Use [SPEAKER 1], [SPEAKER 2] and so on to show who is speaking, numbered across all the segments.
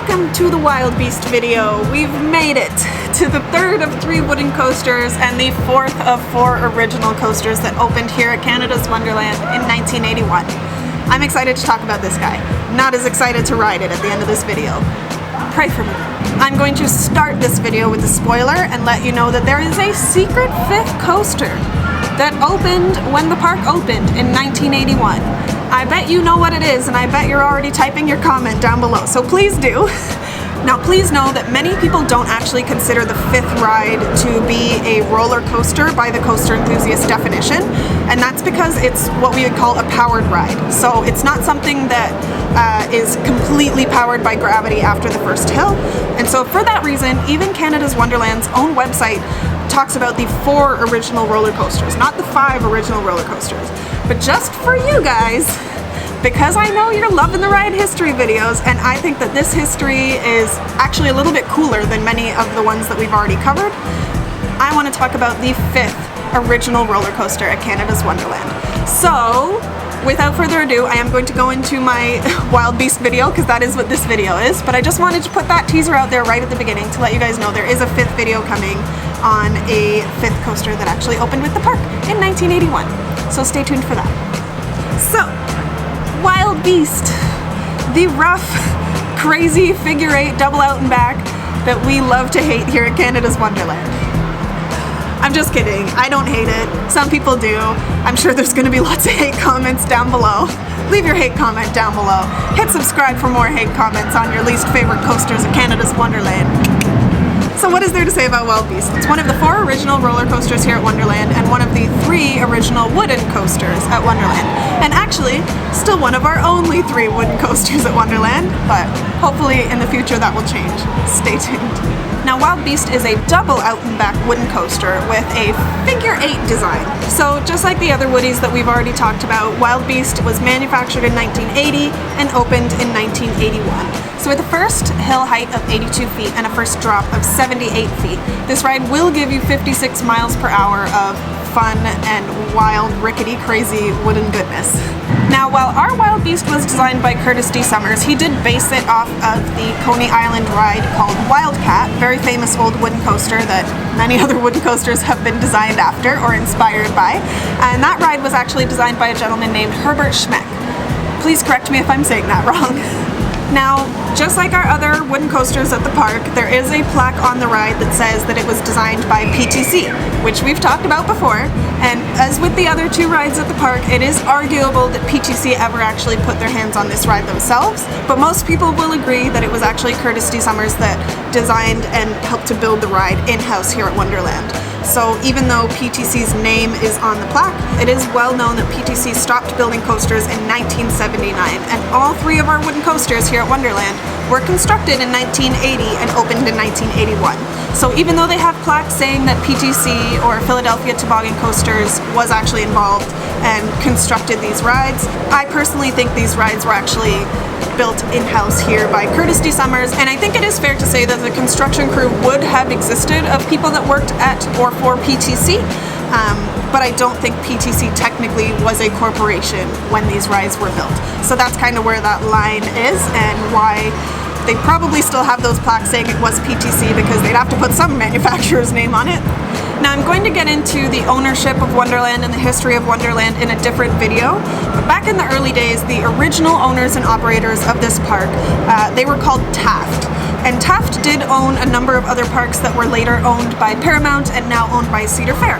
[SPEAKER 1] Welcome to the Wild Beast video. We've made it to the third of 3 wooden coasters and the fourth of 4 original coasters that opened here at Canada's Wonderland in 1981. I'm excited to talk about this guy. Not as excited to ride it at the end of this video. Pray for me. I'm going to start this video with a spoiler and let you know that there is a secret 5th coaster that opened when the park opened in 1981. I bet you know what it is, and I bet you're already typing your comment down below, so please do. Now please know that many people don't actually consider the 5th ride to be a roller coaster by the coaster enthusiast definition, and that's because it's what we would call a powered ride. So it's not something that is completely powered by gravity after the first hill, and so for that reason, even Canada's Wonderland's own website talks about the 4 original roller coasters, not the 5 original roller coasters. But just for you guys, because I know you're loving the ride history videos, and I think that this history is actually a little bit cooler than many of the ones that we've already covered, I want to talk about the 5th original roller coaster at Canada's Wonderland. So, without further ado, I am going to go into my Wild Beast video, because that is what this video is, but I just wanted to put that teaser out there right at the beginning to let you guys know there is a 5th video coming on a 5th coaster that actually opened with the park in 1981. So stay tuned for that. So, Wild Beast, the rough, crazy figure 8 double out and back that we love to hate here at Canada's Wonderland. I'm just kidding, I don't hate it. Some people do. I'm sure there's going to be lots of hate comments down below. Leave your hate comment down below. Hit subscribe for more hate comments on your least favorite coasters at Canada's Wonderland. So what is there to say about Wild Beast? It's one of the 4 original roller coasters here at Wonderland and one of the 3 original wooden coasters at Wonderland. And actually, still one of our only 3 wooden coasters at Wonderland, but hopefully in the future that will change. Stay tuned. Now Wild Beast is a double out and back wooden coaster with a figure 8 design. So just like the other woodies that we've already talked about, Wild Beast was manufactured in 1980 and opened in 1981. So with a first hill height of 82 feet and a first drop of 78 feet, this ride will give you 56 miles per hour of fun and wild, rickety, crazy wooden goodness. Now, while our Wild Beast was designed by Curtis D. Summers, he did base it off of the Coney Island ride called Wildcat, very famous old wooden coaster that many other wooden coasters have been designed after or inspired by. And that ride was actually designed by a gentleman named Herbert Schmeck. Please correct me if I'm saying that wrong. Now, just like our other wooden coasters at the park, there is a plaque on the ride that says that it was designed by PTC, which we've talked about before, and as with the other 2 rides at the park, it is arguable that PTC ever actually put their hands on this ride themselves, but most people will agree that it was actually Curtis D. Summers that designed and helped to build the ride in-house here at Wonderland. So even though PTC's name is on the plaque, it is well known that PTC stopped building coasters in 1979, and all 3 of our wooden coasters here at Wonderland were constructed in 1980 and opened in 1981. So even though they have plaques saying that PTC or Philadelphia Toboggan Coasters was actually involved and constructed these rides, I personally think these rides were actually built in-house here by Curtis D. Summers, and I think it is fair to say that the construction crew would have existed of people that worked at or for PTC, but I don't think PTC technically was a corporation when these rides were built. So that's kind of where that line is and why they probably still have those plaques saying it was PTC, because they'd have to put some manufacturer's name on it. Now I'm going to get into the ownership of Wonderland and the history of Wonderland in a different video, but back in the early days, the original owners and operators of this park, they were called Taft. And Taft did own a number of other parks that were later owned by Paramount and now owned by Cedar Fair.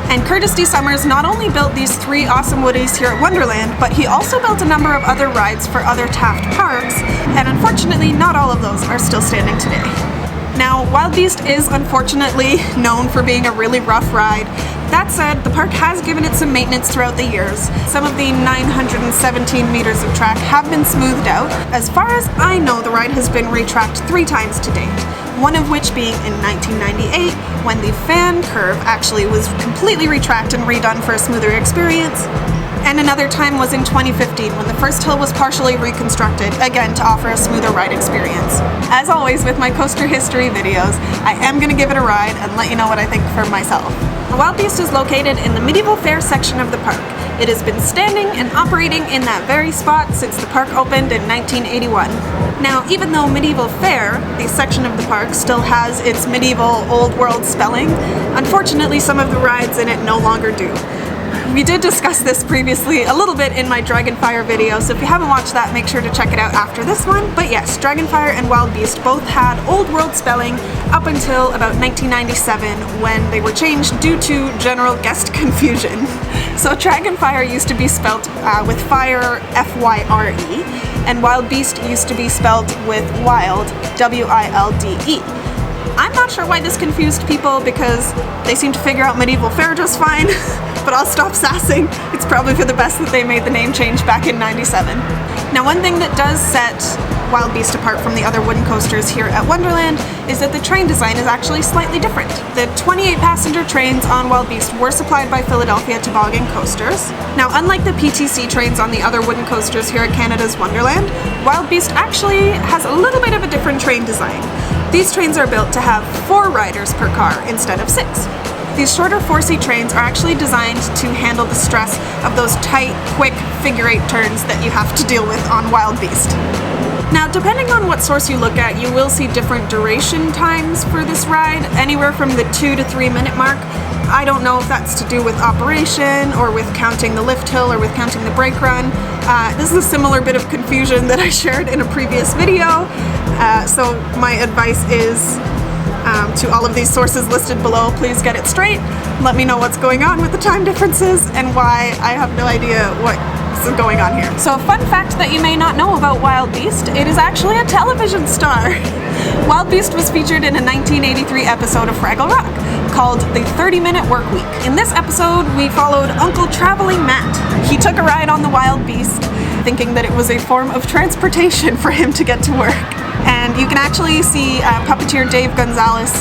[SPEAKER 1] And Curtis D. Summers not only built these 3 awesome woodies here at Wonderland, but he also built a number of other rides for other Taft parks, and unfortunately not all of those are still standing today. Now, Wild Beast is unfortunately known for being a really rough ride. That said, the park has given it some maintenance throughout the years. Some of the 917 meters of track have been smoothed out. As far as I know, the ride has been retracked 3 times to date. One of which being in 1998, when the fan curve actually was completely retracked and redone for a smoother experience. And another time was in 2015 when the first hill was partially reconstructed, again to offer a smoother ride experience. As always with my coaster history videos, I am going to give it a ride and let you know what I think for myself. The Wild Beast is located in the medieval fair section of the park. It has been standing and operating in that very spot since the park opened in 1981. Now, even though Medieval Fair, a section of the park, still has its medieval old world spelling, unfortunately some of the rides in it no longer do. We did discuss this previously a little bit in my Dragonfire video, so if you haven't watched that, make sure to check it out after this one. But yes, Dragonfire and Wild Beast both had old world spelling up until about 1997 when they were changed due to general guest confusion. So Dragonfire used to be spelt with fire, F-Y-R-E, and Wild Beast used to be spelt with wild, W-I-L-D-E. I'm not sure why this confused people because they seem to figure out Medieval Fair just fine, but I'll stop sassing. It's probably for the best that they made the name change back in '97. Now, one thing that does set Wild Beast apart from the other wooden coasters here at Wonderland is that the train design is actually slightly different. The 28-passenger trains on Wild Beast were supplied by Philadelphia Toboggan Coasters. Now, unlike the PTC trains on the other wooden coasters here at Canada's Wonderland, Wild Beast actually has a little bit of a different train design. These trains are built to have 4 riders per car instead of 6. These shorter 4-seat trains are actually designed to handle the stress of those tight, quick figure-8 turns that you have to deal with on Wild Beast. Now, depending on what source you look at, you will see different duration times for this ride, anywhere from the 2 to 3 minute mark. I don't know if that's to do with operation or with counting the lift hill or with counting the brake run. This is a similar bit of confusion that I shared in a previous video. So my advice is to all of these sources listed below, please get it straight. Let me know what's going on with the time differences and why I have no idea what is going on here. So a fun fact that you may not know about Wild Beast, it is actually a television star. Wild Beast was featured in a 1983 episode of Fraggle Rock called The 30-Minute Work Week. In this episode, we followed Uncle Traveling Matt. He took a ride on the Wild Beast, thinking that it was a form of transportation for him to get to work. And you can actually see puppeteer Dave Gonzalez,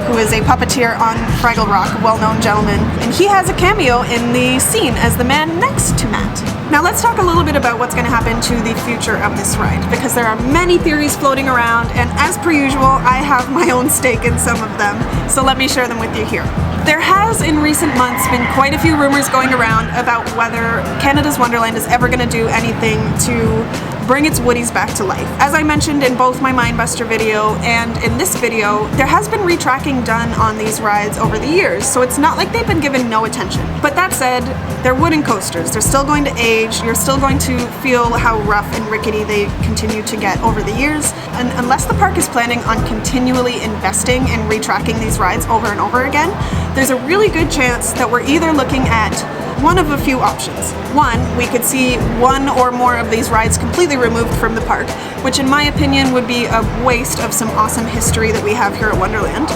[SPEAKER 1] who is a puppeteer on Fraggle Rock, a well-known gentleman, and he has a cameo in the scene as the man next to Matt. Now let's talk a little bit about what's going to happen to the future of this ride, because there are many theories floating around, and as per usual, I have my own stake in some of them, so let me share them with you here. There has, in recent months, been quite a few rumors going around about whether Canada's Wonderland is ever going to do anything to bring its Woodies back to life. As I mentioned in both my Mindbuster video and in this video, there has been retracking done on these rides over the years, so it's not like they've been given no attention. But that said, they're wooden coasters. They're still going to age. You're still going to feel how rough and rickety they continue to get over the years. And unless the park is planning on continually investing in retracking these rides over and over again, there's a really good chance that we're either looking at one of a few options. One, we could see one or more of these rides completely removed from the park, which in my opinion would be a waste of some awesome history that we have here at Wonderland.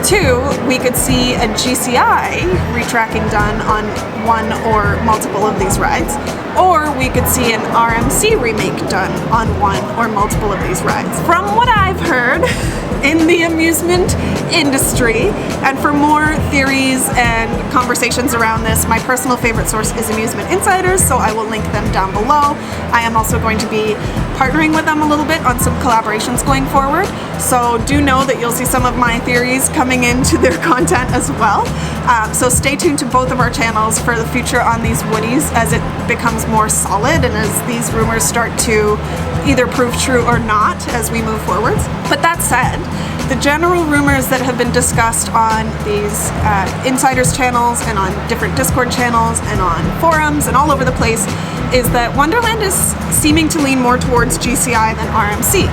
[SPEAKER 1] Two, we could see a GCI retracking done on one or multiple of these rides, or we could see an RMC remake done on one or multiple of these rides. From what I've heard in the amusement industry, and for more theories and conversations around this, my personal favorite source is Amusement Insiders, so I will link them down below. I am also going to be partnering with them a little bit on some collaborations going forward, so do know that you'll see some of my theories coming into their content as well. So stay tuned to both of our channels for the future on these Woodies as it becomes more solid and as these rumors start to either prove true or not as we move forwards. But that said, the general rumors that have been discussed on these insiders channels and on different Discord channels and on forums and all over the place is that Wonderland is seeming to lean more towards GCI than RMC.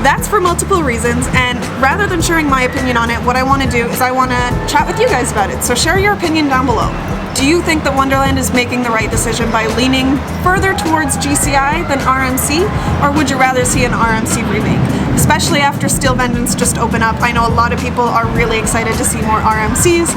[SPEAKER 1] That's for multiple reasons, and rather than sharing my opinion on it, what I want to do is I want to chat with you guys about it. So share your opinion down below. Do you think that Wonderland is making the right decision by leaning further towards GCI than RMC, or would you rather see an RMC remake? Especially after Steel Vengeance just opened up, I know a lot of people are really excited to see more RMCs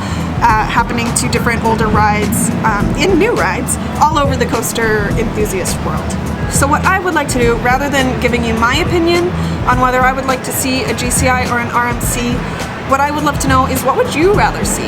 [SPEAKER 1] happening to different older rides, in new rides, all over the coaster enthusiast world. So what I would like to do, rather than giving you my opinion on whether I would like to see a GCI or an RMC, what I would love to know is what would you rather see?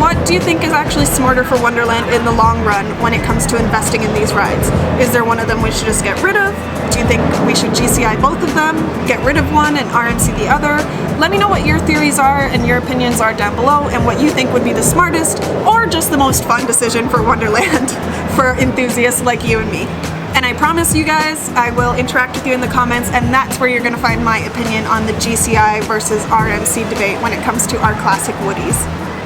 [SPEAKER 1] What do you think is actually smarter for Wonderland in the long run when it comes to investing in these rides? Is there one of them we should just get rid of? Do you think we should GCI both of them, get rid of one and RMC the other? Let me know what your theories are and your opinions are down below and what you think would be the smartest or just the most fun decision for Wonderland. for enthusiasts like you and me. And I promise you guys, I will interact with you in the comments, and that's where you're gonna find my opinion on the GCI versus RMC debate when it comes to our classic Woodies.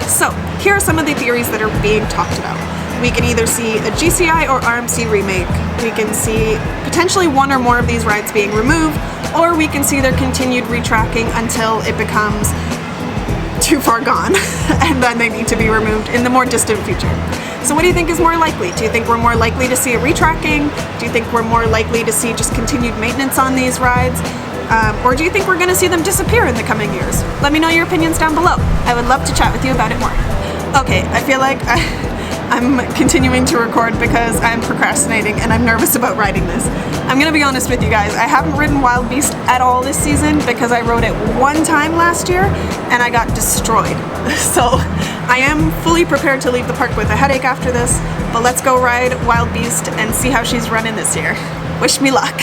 [SPEAKER 1] So, here are some of the theories that are being talked about. We can either see a GCI or RMC remake. We can see potentially one or more of these rides being removed, or we can see their continued retracking until it becomes too far gone and then they need to be removed in the more distant future. So what do you think is more likely? Do you think we're more likely to see a retracking? Do you think we're more likely to see just continued maintenance on these rides? Or do you think we're going to see them disappear in the coming years? Let me know your opinions down below. I would love to chat with you about it more. Okay, I feel like I'm continuing to record because I'm procrastinating and I'm nervous about riding this. I'm gonna be honest with you guys, I haven't ridden Wild Beast at all this season because I rode it one time last year and I got destroyed. So I am fully prepared to leave the park with a headache after this, but let's go ride Wild Beast and see how she's running this year. Wish me luck.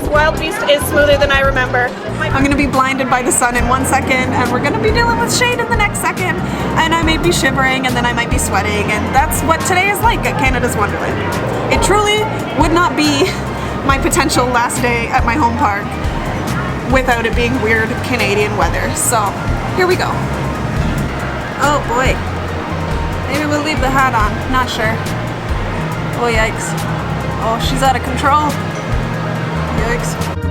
[SPEAKER 1] Wild Beast is smoother than I remember. I'm gonna be blinded by the sun in 1 second, and we're gonna be dealing with shade in the next second, and I may be shivering, and then I might be sweating, and that's what today is like at Canada's Wonderland. It truly would not be my potential last day at my home park without it being weird Canadian weather. So here we go. Oh boy. Maybe we'll leave the hat on, not sure. Oh yikes. Oh, she's out of control. Yikes.